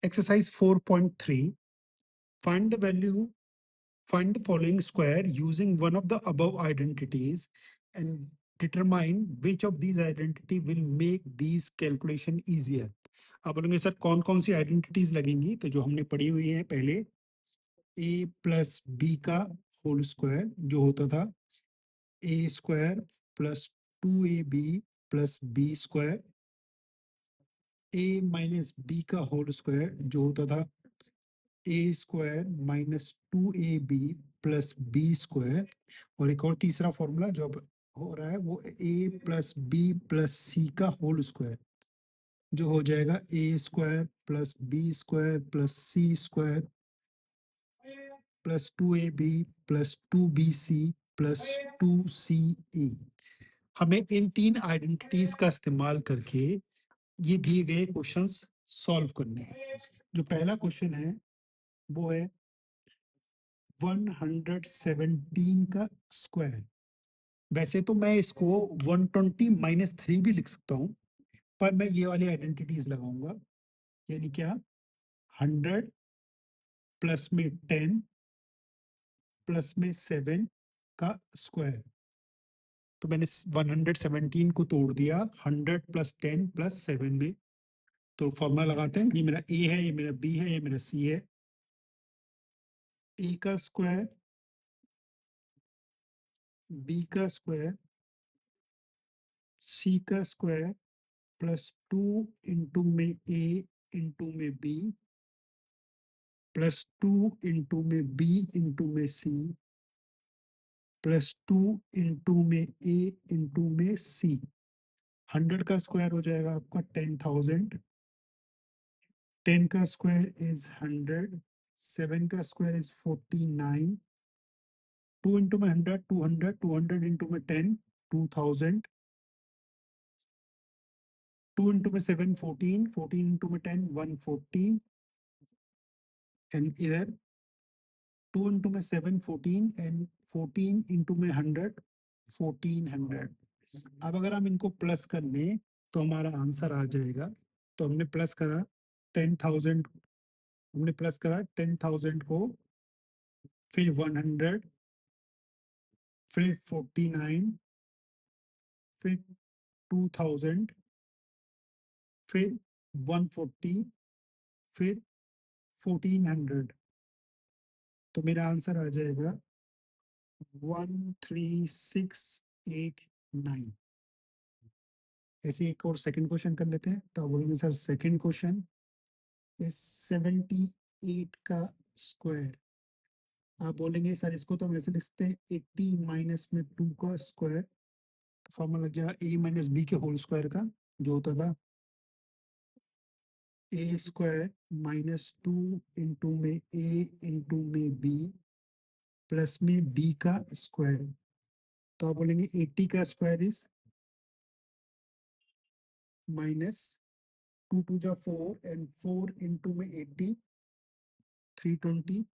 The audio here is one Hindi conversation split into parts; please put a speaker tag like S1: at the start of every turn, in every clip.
S1: Exercise 4.3. Find the value, find the following square using one of the above identities and determine which of these identity will make these calculation easier. आप बोलेंगे सर कौन कौन सी आइडेंटिटीज लगेंगी, तो जो हमने पढ़ी हुई है पहले, a प्लस बी का होल स्क्वायर जो होता था a square plus 2ab plus B square, a minus B का होल स्क्वायर जो होता था a square minus 2ab plus B square, और एक और तीसरा फॉर्मूला जो अब हो रहा है वो a plus B plus C का होल स्क्वायर जो हो जाएगा a square plus B square plus C square plus 2ab plus 2bc plus 2ca। हमें इन तीन आइडेंटिटीज का इस्तेमाल करके ये दिए गए क्वेश्चंस सॉल्व करने हैं। जो पहला क्वेश्चन है वो है 117 का स्क्वायर। वैसे तो मैं इसको 120 माइनस 3 भी लिख सकता हूँ, पर मैं ये वाली आइडेंटिटीज लगाऊंगा, यानी क्या 100 प्लस में 10 प्लस में 7 का स्क्वायर। तो मैंने 117 को तोड़ दिया 100 प्लस 10 प्लस 7 में। तो फॉर्मूला लगाते हैं, ये मेरा ए है, ये मेरा बी है, ये मेरा सी है। ए का स्क्वायर, बी का स्क्वायर, सी का स्क्वायर प्लस 2 इंटू में ए इंटू में बी प्लस 2 इंटू में बी इंटू में सी प्लस 2 इंटू में ए इंटू में सी। 100 का स्क्वायर हो जाएगा आपका 10,000, 10 का स्क्वायर इज 100, 7 का स्क्वायर इज 49, 2 इंटू में 100 200, 200 इंटू में 10 2000, 2 इंटू में 7 14, 14 इंटू में 10 140, एंड इधर 2 इंटू में 7 14 एंड 14 इंटू में 100 1400। अब अगर हम इनको प्लस कर लें तो हमारा आंसर आ जाएगा। तो हमने प्लस करा 10,000, हमने प्लस करा 10,000 को, फिर 100, फिर 49, फिर 2000, फिर 140, फिर 1400। तो मेरा आंसर आ जाएगा 13689। ऐसे एक और सेकंड क्वेश्चन कर लेते हैं। तो आप बोलेंगे सर सेकंड क्वेश्चन इज 78 का स्क्वायर। आप बोलेंगे सर इसको तो हम ऐसे लिख सकते हैं 80 माइनस में 2 का स्क्वायर। तो फॉर्मूला लग जाएगा a माइनस बी के होल स्क्वायर का जो होता था a स्क्वायर माइनस 2 इंटू में a इंटू में b प्लस में b का स्क्वायर। तो आप बोलेंगे 80 का स्क्वायर इज माइनस 2 टू जा 4 एंड 4 इंटू में 80 320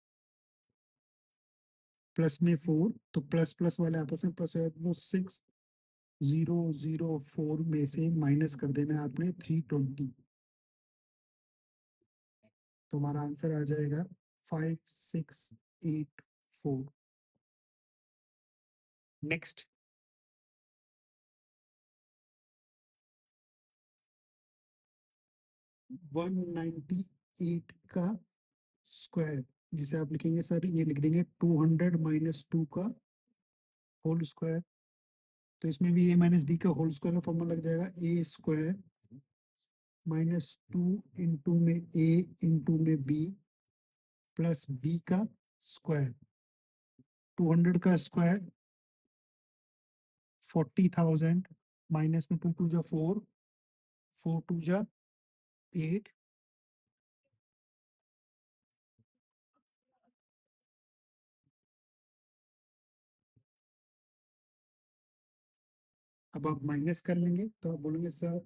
S1: प्लस में 4, तो प्लस प्लस वाले आपस में प्लस हो जाते तो 6004 में से माइनस कर देना है आपने 320। तो हमारा आंसर आ जाएगा 5684। नेक्स्ट, वन 98 का स्क्वायर, जिसे आप लिखेंगे सर ये लिख देंगे 200 माइनस 2 का होल स्क्वायर। तो इसमें भी a माइनस बी का होल स्क्वायर का फॉर्मूला लग जाएगा a स्क्वायर माइनस 2 इंटू में a इंटू में b प्लस b का स्क्वायर। 200 का स्क्वायर 40,000 माइनस में 2 टू जा 4, 4 टू जा 8, अब आप माइनस कर लेंगे तो आप बोलेंगे सर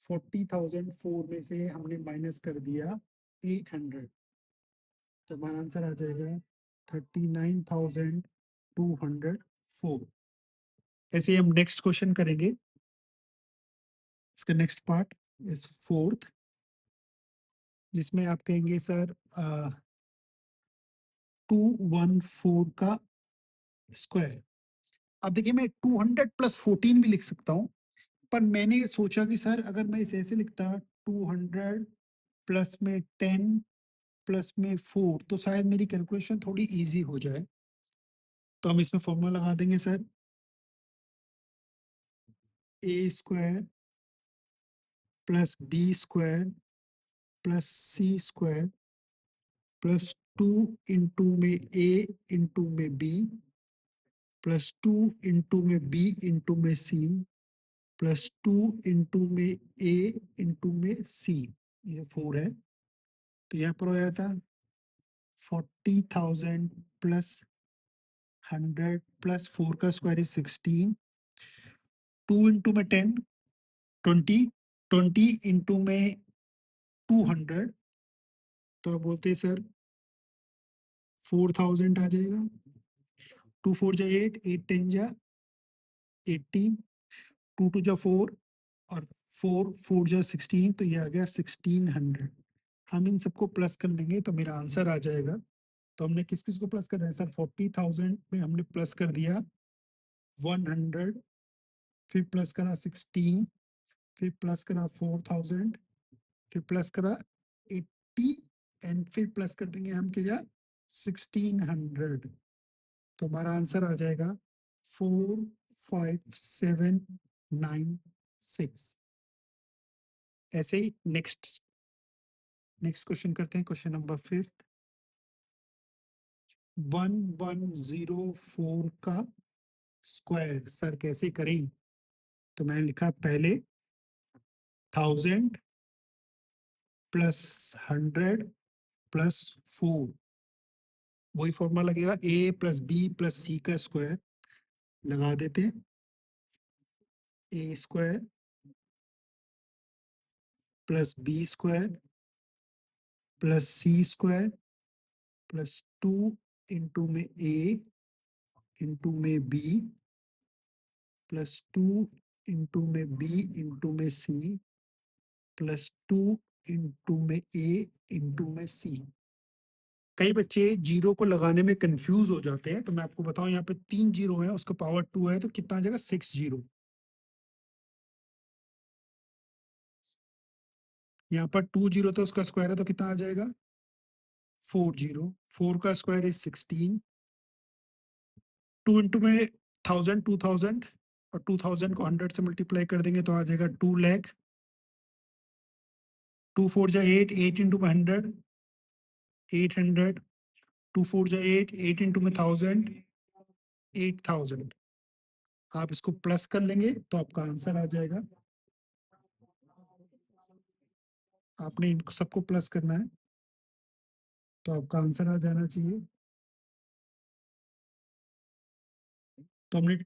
S1: 40,004 में से हमने माइनस कर दिया 800। तो हमारा आंसर आ जाएगा 39,204। ऐसे ही हम नेक्स्ट क्वेश्चन करेंगे। इसका नेक्स्ट पार्ट इज फोर्थ। जिसमें आप कहेंगे सर 214 का स्क्वायर। अब देखिए मैं 200 + 14 भी लिख सकता हूँ, पर मैंने सोचा कि सर अगर मैं इसे ऐसे लिखता 200 प्लस में 10 प्लस में 4 तो शायद मेरी कैलकुलेशन थोड़ी इजी हो जाए। तो हम इसमें फॉर्मूला लगा देंगे sir, a square plus B square plus C square plus 2 into में ए इंटू में बी प्लस 2 इंटू में बी इंटू में सी प्लस 2 इंटू में ए इंटू में सी। ये 4 है, तो यहाँ पर हो जाता 40,000 प्लस 100 प्लस 4 का स्क्वायर इज 16। 2 इंटू में 10 20, 20 इंटू में 200, तो आप बोलते हैं सर 4000 आ जाएगा। 2 4 जा 8, 8 10 जा 18, 2 2 जा 4 और 4 4 जा 16, तो ये आ गया 1600। हम इन सबको प्लस कर लेंगे तो मेरा आंसर आ जाएगा। तो हमने किस किस को प्लस कर रहे हैं सर, 40,000 में हमने प्लस कर दिया 100, फिर प्लस करा 16, फिर प्लस करा 4000, फिर प्लस करा 80 एंड फिर प्लस कर देंगे हम क्या 1600। तो हमारा आंसर आ जाएगा 45796। ऐसे ही नेक्स्ट नेक्स्ट क्वेश्चन करते हैं, क्वेश्चन नंबर 5। 1104 का स्क्वायर सर कैसे करें। तो मैंने लिखा पहले 1000 प्लस 100 प्लस 4, वही फॉर्मूला लगेगा A plus B plus C का स्क्वायर। लगा देते हैं, A square plus B square plus C square plus 2 into में ए इंटू में बी प्लस 2 इंटू में बी इंटू में सी प्लस 2 इंटू में ए इंटू में सी। कई बच्चे जीरो को लगाने में कंफ्यूज हो जाते हैं, तो मैं आपको बताऊं यहाँ पे 3 जीरो है, उसका पावर 2 है, तो कितना आ जाएगा 6 जीरो। यहाँ पर 2 जीरो तो उसका स्क्वायर है, तो कितना आ जाएगा 4 जीरो। 4 का स्क्वायर इज 16। 2 इंटू में 1000 2000 और 2000 को 100 से मल्टीप्लाई कर देंगे तो आ जाएगा 2 लाख। 2 4 जा 8, 8 इंटू में 100 800। 2 4 जा 8, 8 इंटू में 1000 8000। आप इसको प्लस कर लेंगे तो आपका आंसर आ जाएगा। आपने इन सबको प्लस करना है तो आपका आंसर आ जाना चाहिए। तो हमने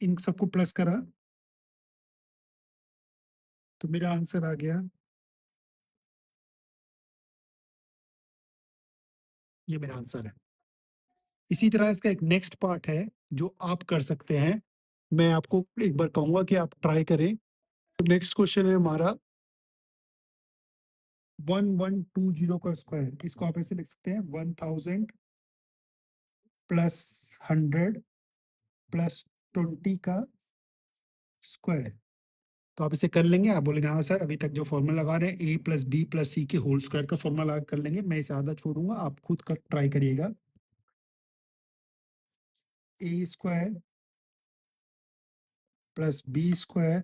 S1: इन सबको प्लस करा तो मेरा आंसर आ गया, ये मेरा आंसर है। इसी तरह इसका एक नेक्स्ट पार्ट है जो आप कर सकते हैं, मैं आपको एक बार कहूंगा कि आप ट्राई करें। तो नेक्स्ट क्वेश्चन है हमारा 1120 का स्क्वायर। इसको आप ऐसे लिख सकते हैं 1000 प्लस 100 प्लस 20 का स्क्वायर। तो आप इसे कर लेंगे, आप बोलेंगे हाँ सर अभी तक जो फॉर्मूला लगा रहे हैं ए प्लस बी प्लस सी के होल स्क्वायर का फॉर्मूला लगा कर लेंगे। मैं इसे आधा छोड़ूंगा, आप खुद कर ट्राई करिएगा। A square plus B square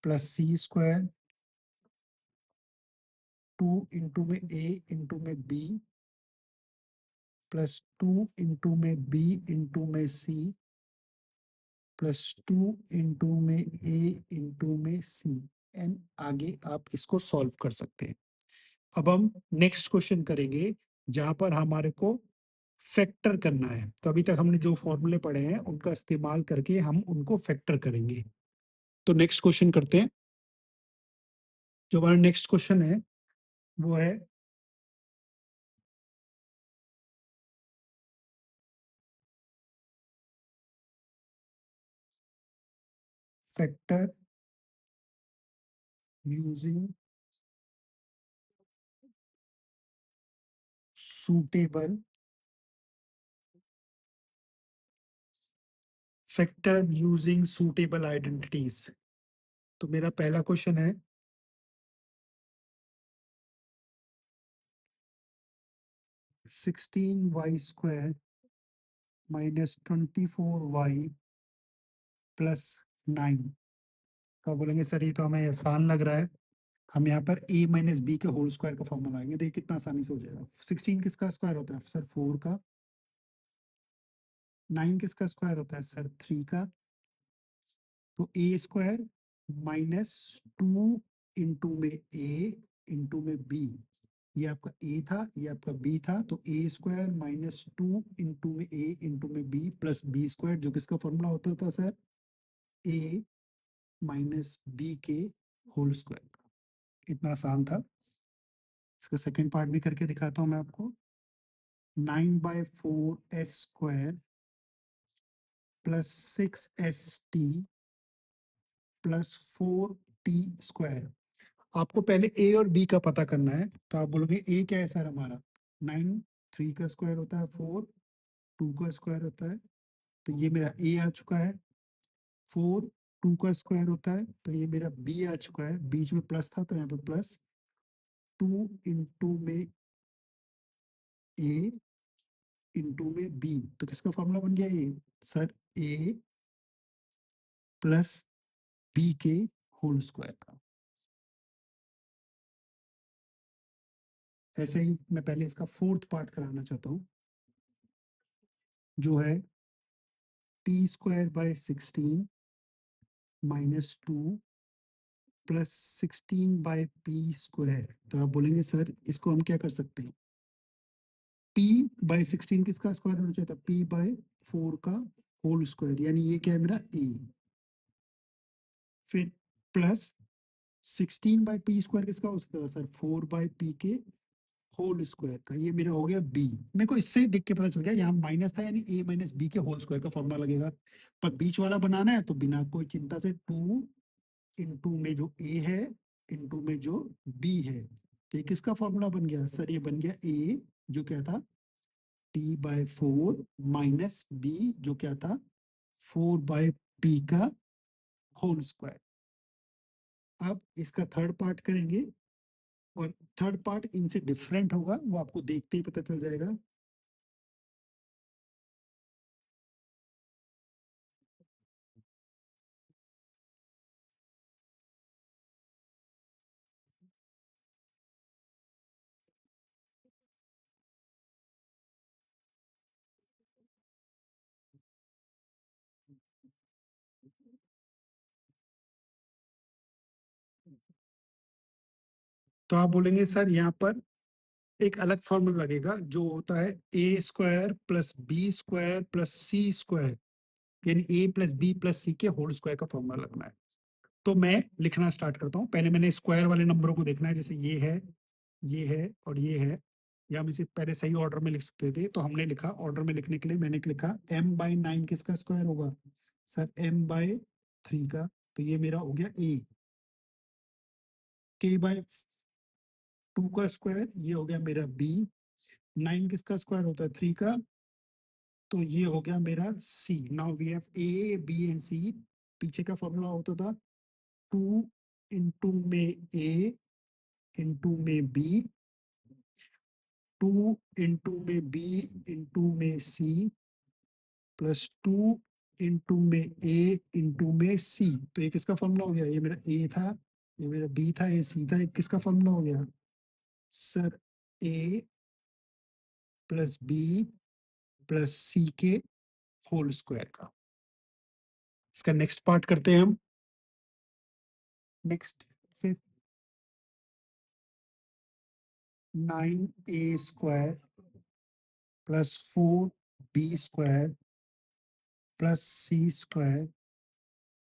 S1: plus C square 2 into में ए इंटू में बी प्लस 2 इंटू में बी इंटू में सी प्लस 2 इंटू में ए इंटू में सी। एंड आगे आप इसको सॉल्व कर सकते हैं। अब हम नेक्स्ट क्वेश्चन करेंगे जहां पर हमारे को फैक्टर करना है। तो अभी तक हमने जो फॉर्मूले पढ़े हैं उनका इस्तेमाल करके हम उनको फैक्टर करेंगे। तो नेक्स्ट क्वेश्चन करते हैं। जो हमारा नेक्स्ट क्वेश्चन है वो है factor using suitable factor using suitable identities। तो मेरा पहला क्वेश्चन है 16y² माइनस 24y प्लस 9 का बोलेंगे सर ये तो हमें आसान लग रहा है, हम यहाँ पर a माइनस बी के होल स्क्वायर का फॉर्मूला आएंगे, देखिए कितना आसानी से हो जाएगा। 16 किसका स्क्वायर होता है सर 4 का, 9 किसका स्क्वायर होता है सर 3 का, तो ए स्क्वायर माइनस 2 इंटू में ए इंटू में बी, ये आपका ए था ये आपका बी था, तो ए स्क्वायर माइनस 2 इंटू में ए इंटू में बी प्लस बी स्क्वायर, जो किसका फॉर्मूला होता था सर ए माइनस बी के होल स्क्वायर। इतना आसान था। इसका सेकंड पार्ट भी करके दिखाता हूँ मैं आपको। 9/4s² plus 6st plus 4t²। आपको पहले ए और बी का पता करना है, तो आप बोलोगे ए क्या है सर हमारा 9, 3 का स्क्वायर होता है 4, 2 का स्क्वायर होता है, तो ये मेरा ए आ चुका है। 4 2 का स्क्वायर होता है, तो ये मेरा बी आ चुका है, बीच में प्लस था तो यहाँ पे प्लस 2 इंटू में ए इंटू में बी, तो किसका फॉर्मूला बन गया ये सर ए प्लस बी के होल स्क्वायर का। ऐसे ही मैं पहले इसका फोर्थ पार्ट कराना चाहता हूँ, जो है p² / 16 माइनस 2 प्लस 16/p²। तो आप बोलेंगे सर इसको हम क्या कर सकते हैं, p/16 किसका स्क्वायर होना चाहिए था p/4 का होल स्क्वायर, यानी ये क्या है मेरा a, फिर प्लस 16/p² किसका हो सकता है सर 4/p के होल स्क्वायर का, ये मेरा हो गया बी। मेरे को इससे ही देख के पता चल गया यहाँ माइनस था, यानी ए माइनस बी के होल स्क्वायर का फॉर्मूला लगेगा, पर बीच वाला बनाना है तो बिना कोई चिंता से 2 इंटू में जो ए है इंटू में जो बी है, तो ये किसका फॉर्मूला बन गया सर, ये बन गया ए जो क्या था p/4 माइनस बी जो क्या था 4/p का होल स्क्वायर। अब इसका थर्ड पार्ट करेंगे, और थर्ड पार्ट इनसे डिफरेंट होगा, वो आपको देखते ही पता चल जाएगा। तो आप बोलेंगे सर यहाँ पर एक अलग फॉर्मूला लगेगा जो होता है a² plus b² plus c², यानी a प्लस बी प्लस सी के होल स्क्वायर का फॉर्मूला लगना है। तो मैं लिखना स्टार्ट करता हूँ, पहले मैंने स्क्वायर वाले नंबरों को देखना है, जैसे ये है और ये है, या हम इसे पहले सही ऑर्डर में लिख सकते थे, तो हमने लिखा ऑर्डर में लिखने के लिए मैंने लिखा m/9 किसका स्क्वायर होगा सर m/3 का, तो ये मेरा हो गया a, k/2 का स्क्वायर ये हो गया मेरा b, 9 किसका स्क्वायर होता है 3 का, तो ये हो गया मेरा c। Now we have a b and c। पीछे का फॉर्मूला होता था 2 इंटू में a इंटू में b, 2 इंटू में b इंटू में c प्लस 2 इंटू में a इंटू में c, तो ये किसका फॉर्मूला हो गया, ये मेरा a था ये मेरा b था ये c था, ये किसका फॉर्मूला हो गया sir a plus b plus c के होल स्क्वायर का। इसका नेक्स्ट पार्ट करते हैं हम। Next fifth 9a² plus 4b² plus c²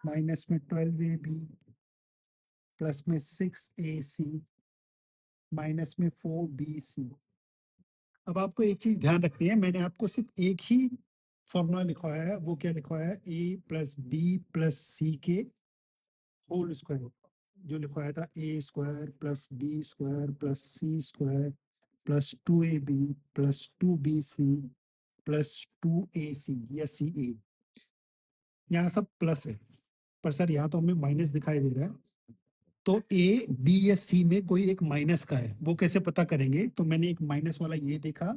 S1: minus में 12ab प्लस में 6ac माइनस में 4bc। अब आपको एक चीज ध्यान रखनी है, मैंने आपको सिर्फ एक ही फॉर्मूला लिखवाया है, वो क्या लिखवाया है a प्लस बी प्लस सी के होल स्क्वायर, जो लिखवाया था a² plus b² plus c² plus 2ab plus 2bc plus 2ac या ca, यहाँ सब प्लस है, पर सर यहाँ तो हमें माइनस दिखाई दे रहा है। तो ए बी या सी में कोई एक माइनस का है, वो कैसे पता करेंगे? तो मैंने एक माइनस वाला ये देखा,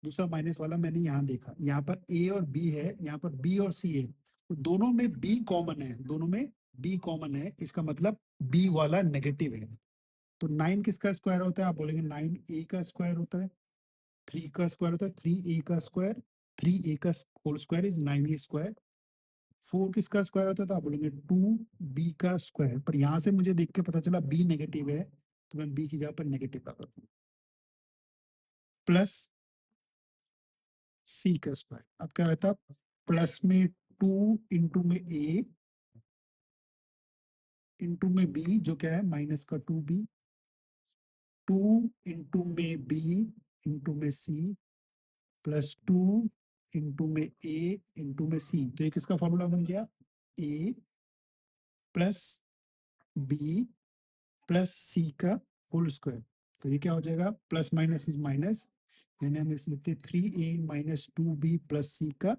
S1: दूसरा माइनस वाला मैंने यहाँ देखा, यहाँ पर ए और बी है, यहाँ पर बी और सी है, तो दोनों में बी कॉमन है, दोनों में बी कॉमन है, इसका मतलब बी वाला नेगेटिव है। तो 9 किसका स्क्वायर होता है? आप बोलेंगे 9 ए का स्क्वायर होता है, 3 का स्क्वायर होता है 3 ए का स्क्वायर, 3 ए का whole square is 9 A square. 4 किसका स्क्वायर होता है? तो आप बोलेंगे 2 बी का स्क्वायर, पर यहाँ से मुझे देख के पता चला बी नेगेटिव है, तो मैं बी की जगह पर नेगेटिव लगा दूँ, प्लस सी का स्क्वायर। अब क्या रहता? प्लस में 2 इंटू में ए इंटू में बी, जो क्या है माइनस का 2b, 2 इंटू में बी इंटू में सी प्लस 2 इंटू में ए इंटू में सी। तो ये किसका फॉर्मूला बन गया? ए प्लस बी प्लस सी का होल स्क्वायर। तो ये क्या हो जाएगा? प्लस माइनस इज माइनस, यानी हम इसे लिखते 3a minus 2b plus C का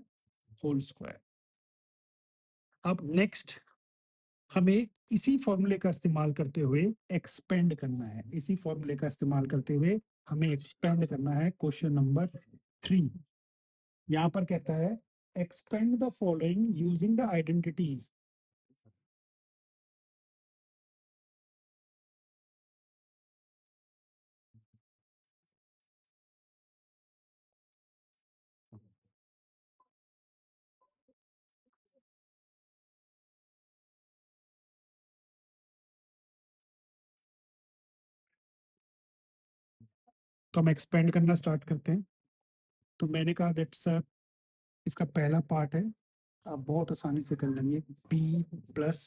S1: होल स्क्वायर। अब नेक्स्ट हमें इसी फॉर्मूले का इस्तेमाल करते हुए एक्सपेंड करना है, इसी फॉर्मूले का इस्तेमाल करते हुए हमें एक्सपेंड करना है क्वेश्चन नंबर 3। यहाँ पर कहता है expand the following using the identities. तो हम एक्सपेंड करना स्टार्ट करते हैं। तो मैंने कहा दैट सर इसका पहला पार्ट है, आप बहुत आसानी से कर लेंगे, p plus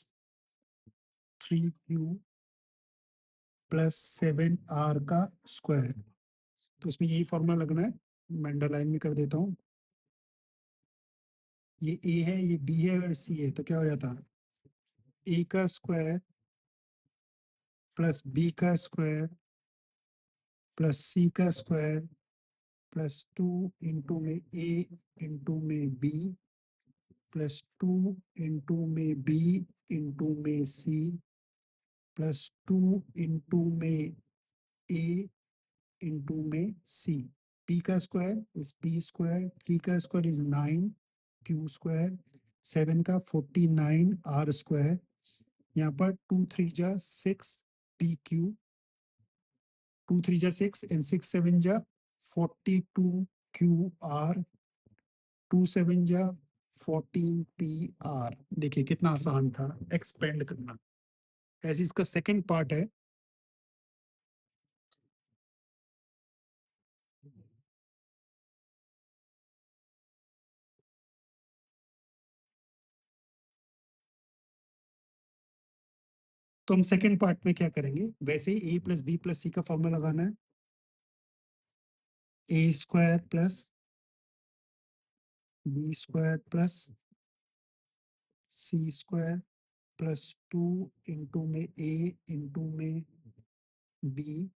S1: 3q plus 7r का स्क्वायर। तो इसमें यही फॉर्मूला लगना है, मैं अंडरलाइन में कर देता हूँ। ये a है, ये b है और c है, तो क्या हो जाता? a का स्क्वायर प्लस b का स्क्वायर प्लस c का स्क्वायर प्लस 2 इंटू में a इंटू में b प्लस 2 इंटू में b इंटू में c प्लस 2 इंटू में a इंटू में c। p का स्क्वायर इज p स्क्वायर, 3 का स्क्वायर इज 9 q स्क्वायर, 7 का 49 r स्क्वायर, यहाँ पर 2 3 जा 6 p q, 2 3 जा 6 एंड 6 7 जा 42 q r, 2 7 जा 14 p r। देखिए कितना आसान था एक्सपेंड करना। ऐसे इसका सेकंड पार्ट है, तो हम सेकंड पार्ट में क्या करेंगे? वैसे ही a plus B plus C का फॉर्मूला लगाना है, A square plus B square plus C square plus 2 into में ए इंटू में बी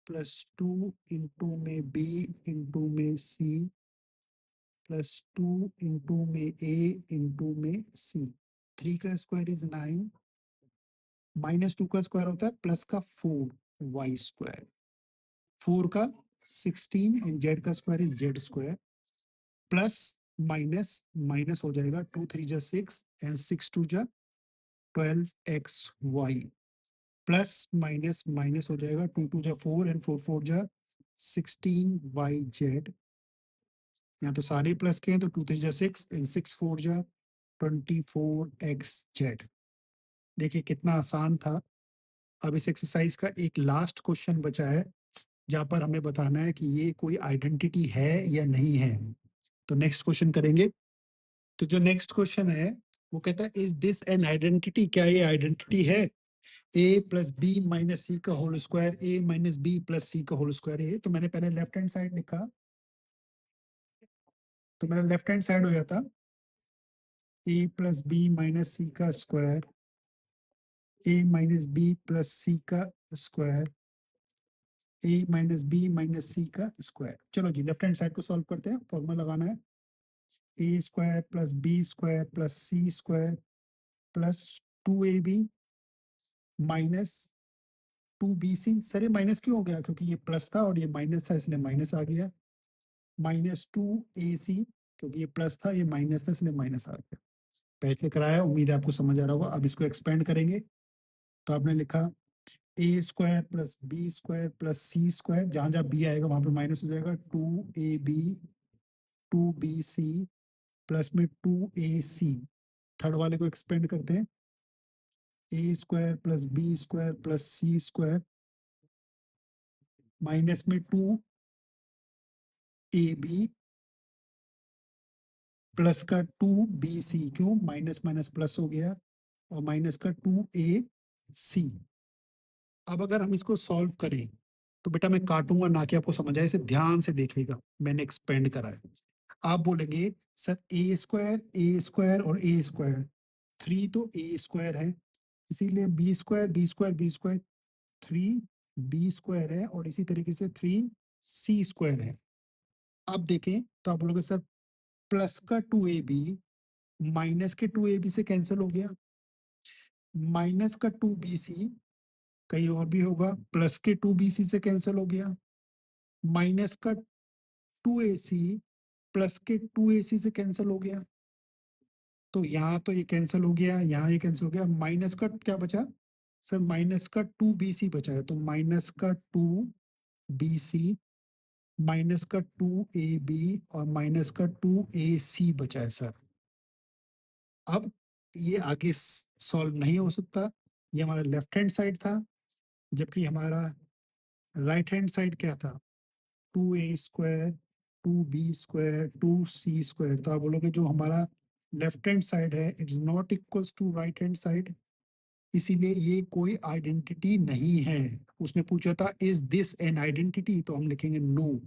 S1: प्लस 2 इंटू में बी इंटू में सी प्लस 2 इंटू में ए इंटू में सी। 3 का स्क्वायर इज 9, माइनस 2 का स्क्वायर होता है प्लस का 4 वाई स्क्वायर, 4 का 16 एंड जेड का square is Z square, plus minus minus हो जाएगा, 2 3 जा 6 एंड 6 2 जा 12xy, प्लस माइनस माइनस हो जाएगा, 2 2 जा 4 एंड 4 4 जा 16yz। यहाँ तो सारे प्लस के हैं, तो 2 3 जा 6 एंड 6 4 जा 24xz। देखिए कितना आसान था। अब इस एक्सरसाइज का एक लास्ट क्वेश्चन बचा है, जहाँ पर हमें बताना है कि ये कोई आइडेंटिटी है या नहीं है। तो नेक्स्ट क्वेश्चन करेंगे। तो जो नेक्स्ट क्वेश्चन है वो कहता है इज दिस एन आइडेंटिटी? क्या ये आइडेंटिटी है? ए प्लस बी माइनस सी का whole square, A minus B plus C का होल स्क्वायर है। तो मैंने पहले लेफ्ट हैंड साइड लिखा, तो मेरा लेफ्ट हैंड साइड हो जाता A plus B minus C का square, A minus B plus C का square A minus B minus C का स्क्वायर। चलो जी लेफ्ट हैंड साइड को सॉल्व करते हैं। फॉर्मूला लगाना है A square plus B square plus C square plus 2ab minus 2bc। Sir ये माइनस क्यों हो गया? क्योंकि ये प्लस था और ये माइनस था इसलिए माइनस आ गया। माइनस 2ac, क्योंकि ये प्लस था ये माइनस था इसलिए माइनस आ गया। पहले लेकर आया, उम्मीद है आपको समझ आ रहा होगा। अब इसको एक्सपेंड करेंगे तो आपने लिखा A square plus B square plus C square, जहाँ जहाँ बी आएगा वहां पे माइनस हो जाएगा। 2ab 2bc प्लस में 2ac। थर्ड वाले को एक्सपेंड करते हैं, A square plus B square plus C square minus में 2ab प्लस का 2bc। क्यों? माइनस माइनस प्लस हो गया, और माइनस का 2ac। अब अगर हम इसको सॉल्व करें तो बेटा मैं काटूंगा ना कि आपको समझ आए, इसे ध्यान से देखिएगा। मैंने एक्सपेंड करा है। आप बोलेंगे सर ए स्क्वायर और ए स्क्वायर, 3 तो ए स्क्वायर है, इसीलिए बी स्क्वायर 3b स्क्वायर है, और इसी तरीके से 3c स्क्वायर है। अब देखें तो आप बोलोगे सर प्लस का 2ab माइनस के 2ab से कैंसिल हो गया, माइनस का 2bc कहीं और भी होगा, प्लस के 2bc से कैंसिल हो गया, माइनस का 2ac प्लस के 2ac से कैंसिल हो गया। तो यहाँ तो ये कैंसिल हो गया, यहाँ ये कैंसिल हो गया। माइनस का क्या बचा सर? माइनस का 2bc बचा है, तो माइनस का 2bc माइनस का 2ab और माइनस का 2ac बचा है सर। अब ये आगे सॉल्व नहीं हो सकता, ये हमारा लेफ्ट हैंड साइड था, जबकि हमारा राइट हैंड साइड क्या था? 2a square 2b square 2c square. तो आप बोलोगे जो हमारा लेफ्ट हैंड साइड है it's not equals to right hand side, इसीलिए ये कोई आइडेंटिटी नहीं है। उसने पूछा था इज दिस एन आइडेंटिटी, तो हम लिखेंगे नो,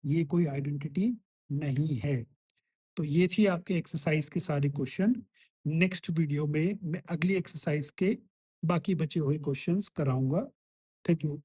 S1: ये कोई आइडेंटिटी नहीं है। तो ये थी आपके एक्सरसाइज के सारे क्वेश्चन। नेक्स्ट वीडियो में मैं अगली एक्सरसाइज के बाकी बचे हुए क्वेश्चंस कराऊंगा। Thank you.